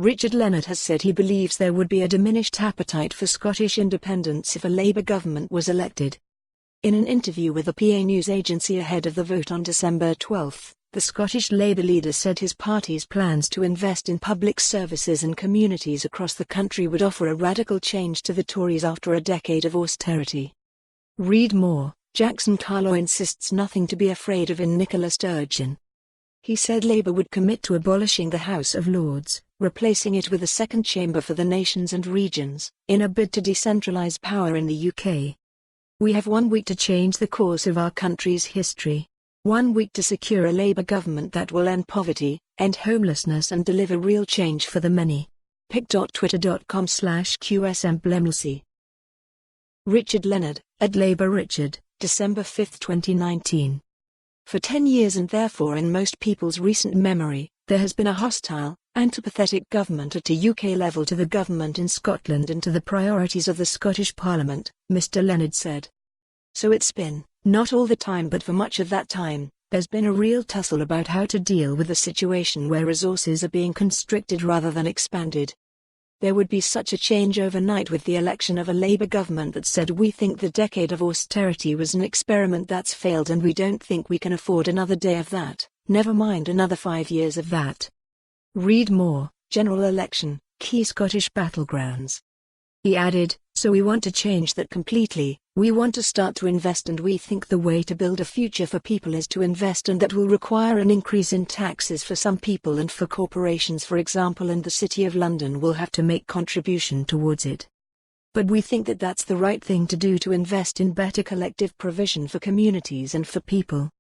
Richard Leonard has said he believes there would be a diminished appetite for Scottish independence if a Labour government was elected. In an interview with the PA news agency ahead of the vote on December 12, the Scottish Labour leader said his party's plans to invest in public services and communities across the country would offer a radical change to the Tories after a decade of austerity. Read more. Jackson Carlaw insists nothing to be afraid of in Nicola Sturgeon. He said Labour would commit to abolishing the House of Lords, replacing it with a second chamber for the nations and regions, in a bid to decentralise power in the UK. We have 1 week to change the course of our country's history. 1 week to secure a Labour government that will end poverty, end homelessness and deliver real change for the many. pic.twitter.com/QSemblemlc. Richard Leonard, at Labour Richard, December 5, 2019. For 10 years and therefore in most people's recent memory, there has been a hostile, antipathetic government at a UK level to the government in Scotland and to the priorities of the Scottish Parliament, Mr Leonard said. So it's been, not all the time but for much of that time, there's been a real tussle about how to deal with a situation where resources are being constricted rather than expanded. There would be such a change overnight with the election of a Labour government that said we think the decade of austerity was an experiment that's failed and we don't think we can afford another day of that, never mind another 5 years of that. Read more. General election, key Scottish battlegrounds. He added, so we want to change that completely. We want to start to invest and we think the way to build a future for people is to invest, and that will require an increase in taxes for some people and for corporations, for example, and the City of London will have to make contribution towards it. But we think that that's the right thing to do, to invest in better collective provision for communities and for people.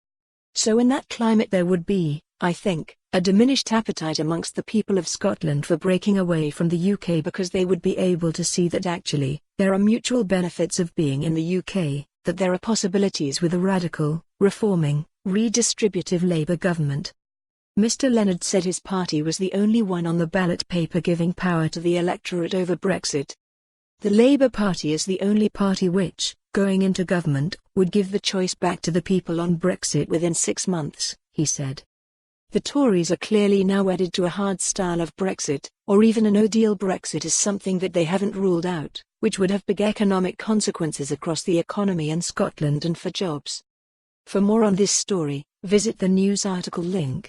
So in that climate there would be, I think, a diminished appetite amongst the people of Scotland for breaking away from the UK, because they would be able to see that actually, there are mutual benefits of being in the UK, that there are possibilities with a radical, reforming, redistributive Labour government. Mr Leonard said his party was the only one on the ballot paper giving power to the electorate over Brexit. The Labour Party is the only party which, going into government, would give the choice back to the people on Brexit within 6 months, he said. The Tories are clearly now wedded to a hard style of Brexit, or even a no-deal Brexit is something that they haven't ruled out, which would have big economic consequences across the economy in Scotland and for jobs. For more on this story, visit the news article link.